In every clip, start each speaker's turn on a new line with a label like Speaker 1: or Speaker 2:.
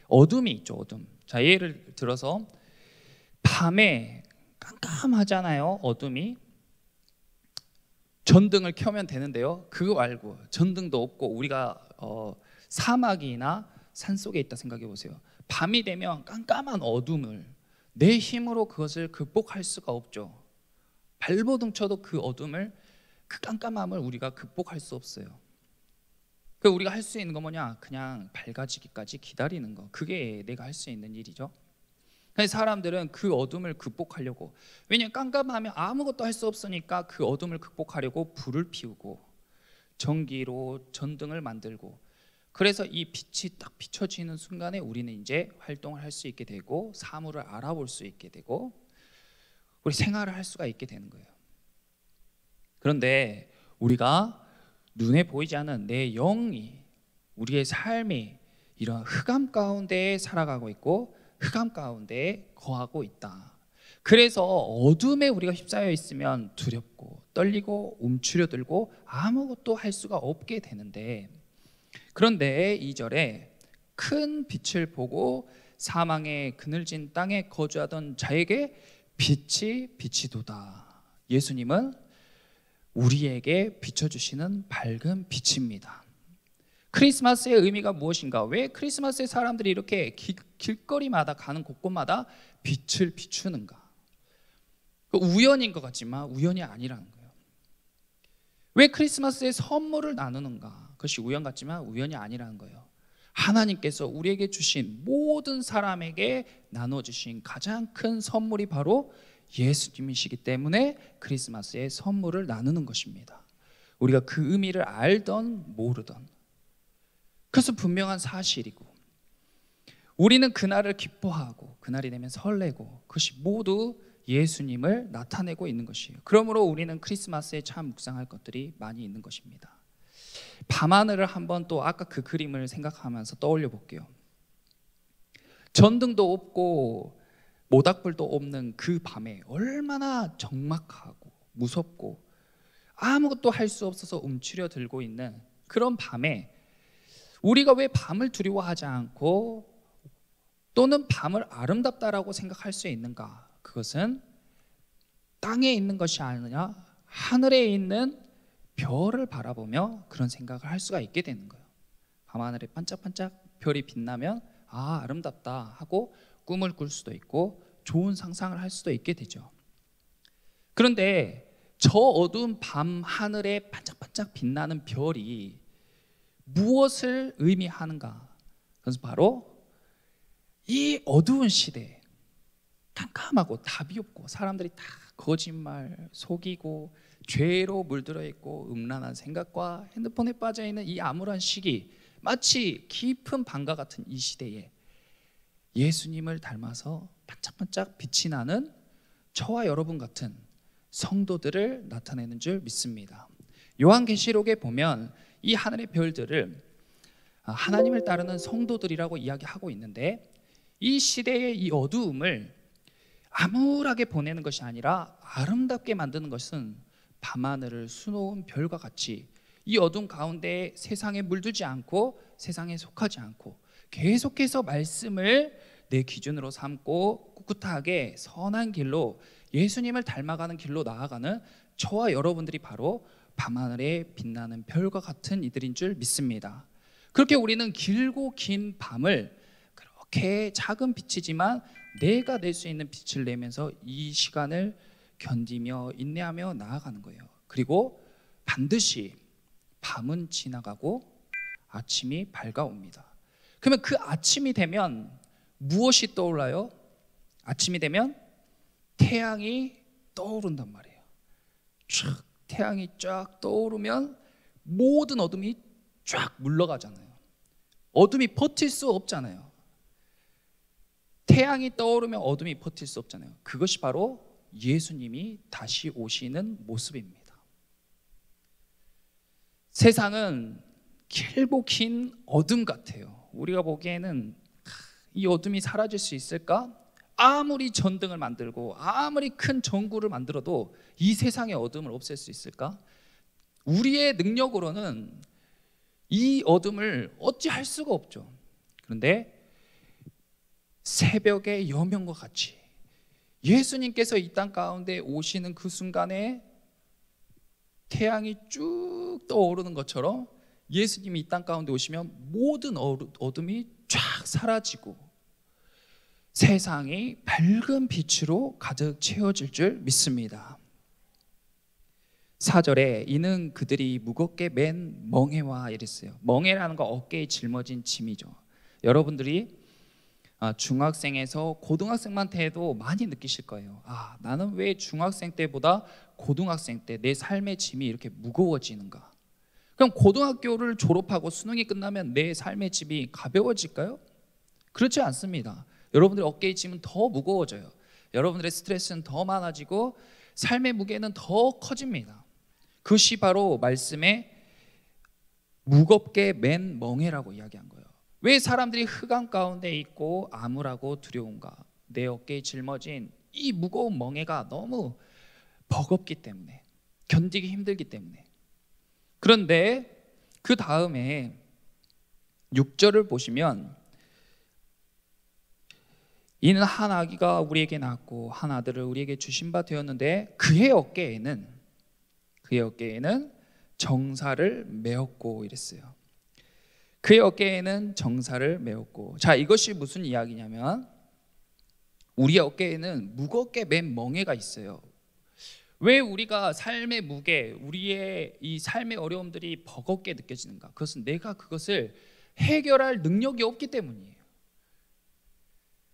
Speaker 1: 어둠이 있죠. 어둠. 자, 예를 들어서 밤에 깜깜하잖아요. 어둠이. 전등을 켜면 되는데요, 그거 말고 전등도 없고 우리가 사막이나 산속에 있다 생각해 보세요. 밤이 되면 깜깜한 어둠을 내 힘으로 그것을 극복할 수가 없죠. 발버둥 쳐도 그 어둠을, 그 깜깜함을 우리가 극복할 수 없어요. 그 우리가 할 수 있는 건 뭐냐? 그냥 밝아지기까지 기다리는 거. 그게 내가 할 수 있는 일이죠. 사람들은 그 어둠을 극복하려고, 왜냐하면 깜깜하면 아무것도 할 수 없으니까 그 어둠을 극복하려고 불을 피우고 전기로 전등을 만들고, 그래서 이 빛이 딱 비춰지는 순간에 우리는 이제 활동을 할 수 있게 되고 사물을 알아볼 수 있게 되고 우리 생활을 할 수가 있게 되는 거예요. 그런데 우리가 눈에 보이지 않는 내 영이, 우리의 삶이 이런 흑암 가운데 살아가고 있고 흑암 가운데 거하고 있다. 그래서 어둠에 우리가 휩싸여 있으면 두렵고 떨리고 움츠려들고 아무것도 할 수가 없게 되는데, 그런데 2절에 큰 빛을 보고 사망의 그늘진 땅에 거주하던 자에게 빛이 비치도다. 예수님은 우리에게 비춰주시는 밝은 빛입니다. 크리스마스의 의미가 무엇인가? 왜 크리스마스에 사람들이 이렇게 길거리마다 가는 곳곳마다 빛을 비추는가? 우연인 것 같지만 우연이 아니라는 거예요. 왜 크리스마스에 선물을 나누는가? 그것이 우연 같지만 우연이 아니라는 거예요. 하나님께서 우리에게 주신, 모든 사람에게 나눠주신 가장 큰 선물이 바로 예수님이시기 때문에 크리스마스에 선물을 나누는 것입니다. 우리가 그 의미를 알던 모르던, 그것은 분명한 사실이고, 우리는 그날을 기뻐하고 그날이 되면 설레고, 그것이 모두 예수님을 나타내고 있는 것이에요. 그러므로 우리는 크리스마스에 참 묵상할 것들이 많이 있는 것입니다. 밤하늘을 한번 또 아까 그 그림을 생각하면서 떠올려 볼게요. 전등도 없고 모닥불도 없는 그 밤에 얼마나 적막하고 무섭고 아무것도 할 수 없어서 움츠려들고 있는 그런 밤에 우리가 왜 밤을 두려워하지 않고 또는 밤을 아름답다라고 생각할 수 있는가? 그것은 땅에 있는 것이 아니라 하늘에 있는 별을 바라보며 그런 생각을 할 수가 있게 되는 거예요. 밤하늘에 반짝반짝 별이 빛나면 아, 아름답다 하고 꿈을 꿀 수도 있고 좋은 상상을 할 수도 있게 되죠. 그런데 저 어두운 밤 하늘에 반짝반짝 빛나는 별이 무엇을 의미하는가? 그것은 바로 이 어두운 시대에 깜깜하고 답이 없고 사람들이 다 거짓말, 속이고 죄로 물들어 있고 음란한 생각과 핸드폰에 빠져 있는 이 암울한 시기, 마치 깊은 밤과 같은 이 시대에 예수님을 닮아서 반짝반짝 빛이 나는 저와 여러분 같은 성도들을 나타내는 줄 믿습니다. 요한계시록에 보면 이 하늘의 별들을 하나님을 따르는 성도들이라고 이야기하고 있는데, 이 시대의 이 어두움을 암울하게 보내는 것이 아니라 아름답게 만드는 것은 밤하늘을 수놓은 별과 같이 이 어둠 가운데 세상에 물들지 않고 세상에 속하지 않고 계속해서 말씀을 내 기준으로 삼고 꿋꿋하게 선한 길로 예수님을 닮아가는 길로 나아가는 저와 여러분들이 바로 밤하늘에 빛나는 별과 같은 이들인 줄 믿습니다. 그렇게 우리는 길고 긴 밤을 그렇게 작은 빛이지만 내가 낼 수 있는 빛을 내면서 이 시간을 견디며 인내하며 나아가는 거예요. 그리고 반드시 밤은 지나가고 아침이 밝아옵니다. 그러면 그 아침이 되면 무엇이 떠올라요? 아침이 되면 태양이 떠오른단 말이에요. 쫙 태양이 쫙 떠오르면 모든 어둠이 쫙 물러가잖아요. 어둠이 버틸 수 없잖아요. 태양이 떠오르면 어둠이 버틸 수 없잖아요. 그것이 바로 예수님이 다시 오시는 모습입니다. 세상은 길고 긴 어둠 같아요. 우리가 보기에는 이 어둠이 사라질 수 있을까? 아무리 전등을 만들고 아무리 큰 전구를 만들어도 이 세상의 어둠을 없앨 수 있을까? 우리의 능력으로는 이 어둠을 어찌할 수가 없죠. 그런데 새벽의 여명과 같이 예수님께서 이 땅 가운데 오시는 그 순간에 태양이 쭉 떠오르는 것처럼 예수님이 이 땅 가운데 오시면 모든 어둠이 쫙 사라지고 세상이 밝은 빛으로 가득 채워질 줄 믿습니다. 4절에 이는 그들이 무겁게 맨 멍에와 이랬어요. 멍에라는 거 어깨에 짊어진 짐이죠. 여러분들이 중학생에서 고등학생만 돼도 많이 느끼실 거예요. 나는 왜 중학생 때보다 고등학생 때 내 삶의 짐이 이렇게 무거워지는가? 그럼 고등학교를 졸업하고 수능이 끝나면 내 삶의 짐이 가벼워질까요? 그렇지 않습니다. 여러분들의 어깨의 짐은 더 무거워져요. 여러분들의 스트레스는 더 많아지고 삶의 무게는 더 커집니다. 그것이 바로 말씀에 무겁게 맨 멍에라고 이야기한 거예요. 왜 사람들이 흑암 가운데 있고 암울하고 두려운가? 내 어깨에 짊어진 이 무거운 멍에가 너무 버겁기 때문에, 견디기 힘들기 때문에. 그런데 그 다음에 6절을 보시면 이는 한 아기가 우리에게 낳았고 한 아들을 우리에게 주신 바 되었는데 그의 어깨에는 정사를 메었고 이랬어요. 그의 어깨에는 정사를 메었고, 자, 이것이 무슨 이야기냐면 우리 어깨에는 무겁게 맨 멍에가 있어요. 왜 우리가 삶의 무게, 우리의 이 삶의 어려움들이 버겁게 느껴지는가? 그것은 내가 그것을 해결할 능력이 없기 때문이에요.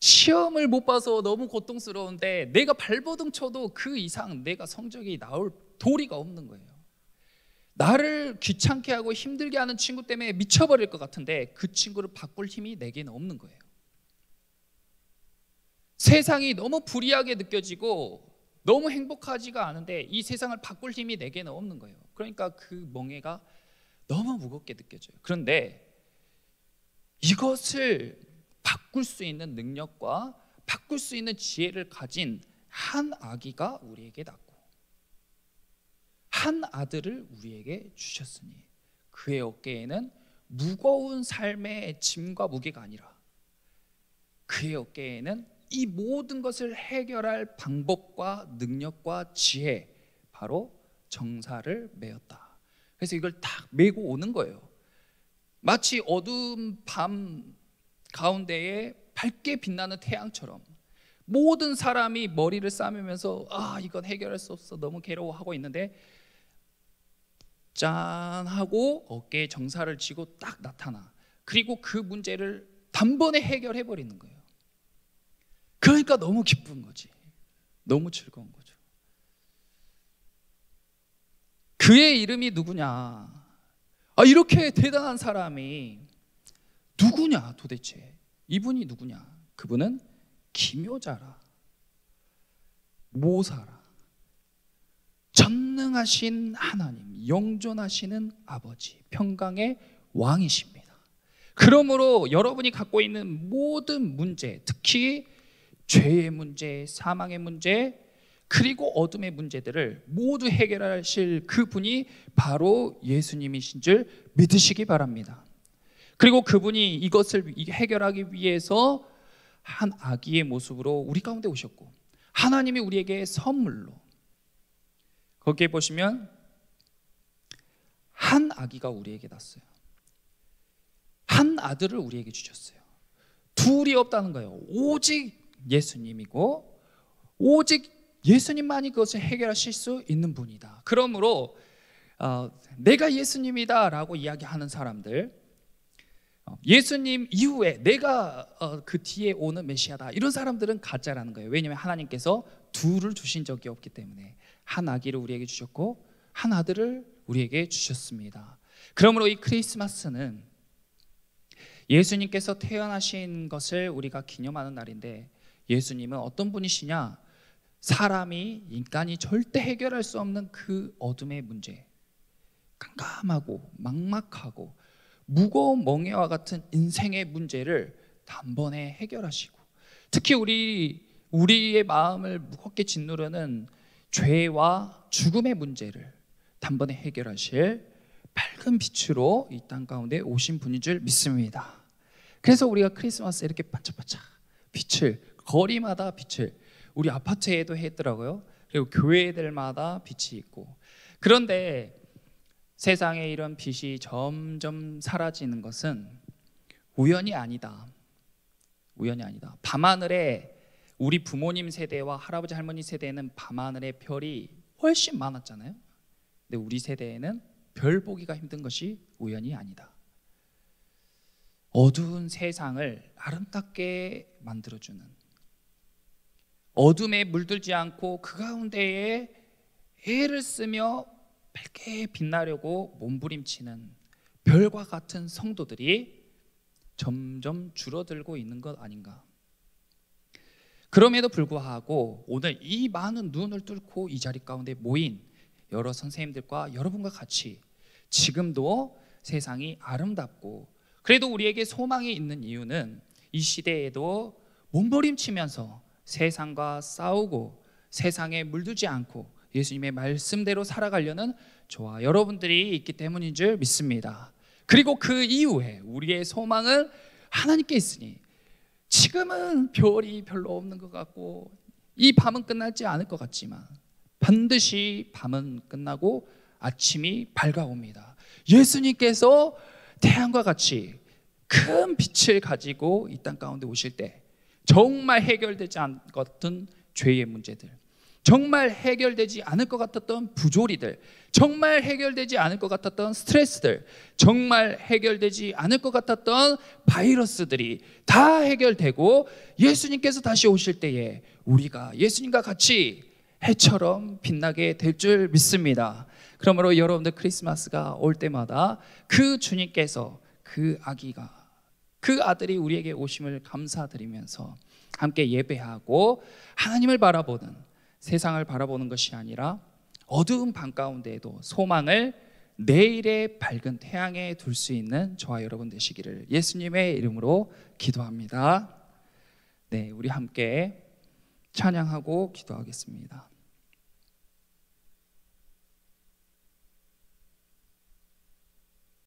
Speaker 1: 시험을 못 봐서 너무 고통스러운데 내가 발버둥 쳐도 그 이상 내가 성적이 나올 도리가 없는 거예요. 나를 귀찮게 하고 힘들게 하는 친구 때문에 미쳐버릴 것 같은데 그 친구를 바꿀 힘이 내게는 없는 거예요. 세상이 너무 불이하게 느껴지고 너무 행복하지가 않은데 이 세상을 바꿀 힘이 내게는 없는 거예요. 그러니까 그 멍에가 너무 무겁게 느껴져요. 그런데 이것을 바꿀 수 있는 능력과 바꿀 수 있는 지혜를 가진 한 아기가 우리에게 낳고 한 아들을 우리에게 주셨으니 그의 어깨에는 무거운 삶의 짐과 무게가 아니라 그의 어깨에는 이 모든 것을 해결할 방법과 능력과 지혜, 바로 정사를 메었다. 그래서 이걸 딱 메고 오는 거예요. 마치 어두운 밤 가운데에 밝게 빛나는 태양처럼 모든 사람이 머리를 싸매면서 이건 해결할 수 없어, 너무 괴로워하고 있는데 짠 하고 어깨에 정사를 쥐고 딱 나타나. 그리고 그 문제를 단번에 해결해 버리는 거예요. 그러니까 너무 기쁜 거지. 너무 즐거운 거죠. 그의 이름이 누구냐? 이렇게 대단한 사람이 누구냐 도대체? 이분이 누구냐? 그분은 기묘자라, 모사라, 전능하신 하나님, 영존하시는 아버지, 평강의 왕이십니다. 그러므로 여러분이 갖고 있는 모든 문제, 특히 죄의 문제, 사망의 문제, 그리고 어둠의 문제들을 모두 해결하실 그분이 바로 예수님이신 줄 믿으시기 바랍니다. 그리고 그분이 이것을 해결하기 위해서 한 아기의 모습으로 우리 가운데 오셨고, 하나님이 우리에게 선물로, 거기에 보시면 한 아기가 우리에게 났어요. 한 아들을 우리에게 주셨어요. 둘이 없다는 거예요. 오직 예수님이고 오직 예수님만이 그것을 해결하실 수 있는 분이다. 그러므로 내가 예수님이다 라고 이야기하는 사람들, 예수님 이후에 내가 그 뒤에 오는 메시아다, 이런 사람들은 가짜라는 거예요. 왜냐하면 하나님께서 둘을 주신 적이 없기 때문에 한 아기를 우리에게 주셨고 한 아들을 우리에게 주셨습니다. 그러므로 이 크리스마스는 예수님께서 태어나신 것을 우리가 기념하는 날인데, 예수님은 어떤 분이시냐? 사람이, 인간이 절대 해결할 수 없는 그 어둠의 문제, 깜깜하고 막막하고 무거운 멍에와 같은 인생의 문제를 단번에 해결하시고, 특히 우리의 마음을 무겁게 짓누르는 죄와 죽음의 문제를 단번에 해결하실 밝은 빛으로 이 땅 가운데 오신 분인 줄 믿습니다. 그래서 우리가 크리스마스에 이렇게 반짝반짝 빛을, 거리마다 빛을, 우리 아파트에도 했더라고요. 그리고 교회들마다 빛이 있고. 그런데 세상에 이런 빛이 점점 사라지는 것은 우연이 아니다. 우연이 아니다. 밤하늘에 우리 부모님 세대와 할아버지 할머니 세대에는 밤하늘의 별이 훨씬 많았잖아요. 근데 우리 세대에는 별 보기가 힘든 것이 우연이 아니다. 어두운 세상을 아름답게 만들어주는, 어둠에 물들지 않고 그 가운데에 애를 쓰며 밝게 빛나려고 몸부림치는 별과 같은 성도들이 점점 줄어들고 있는 것 아닌가. 그럼에도 불구하고 오늘 이 많은 눈을 뚫고 이 자리 가운데 모인 여러 선생님들과 여러분과 같이 지금도 세상이 아름답고 그래도 우리에게 소망이 있는 이유는 이 시대에도 몸부림치면서 세상과 싸우고 세상에 물들지 않고 예수님의 말씀대로 살아가려는 저와 여러분들이 있기 때문인 줄 믿습니다. 그리고 그 이후에 우리의 소망은 하나님께 있으니 지금은 별이 별로 없는 것 같고 이 밤은 끝나지 않을 것 같지만 반드시 밤은 끝나고 아침이 밝아옵니다. 예수님께서 태양과 같이 큰 빛을 가지고 이 땅 가운데 오실 때 정말 해결되지 않을 것 같은 죄의 문제들, 정말 해결되지 않을 것 같았던 부조리들, 정말 해결되지 않을 것 같았던 스트레스들, 정말 해결되지 않을 것 같았던 바이러스들이 다 해결되고 예수님께서 다시 오실 때에 우리가 예수님과 같이 해처럼 빛나게 될 줄 믿습니다. 그러므로 여러분들 크리스마스가 올 때마다 그 주님께서 그 아기가, 그 아들이 우리에게 오심을 감사드리면서 함께 예배하고 하나님을 바라보는, 세상을 바라보는 것이 아니라 어두운 밤 가운데에도 소망을 내일의 밝은 태양에 둘 수 있는 저와 여러분 되시기를 예수님의 이름으로 기도합니다. 네, 우리 함께 찬양하고 기도하겠습니다.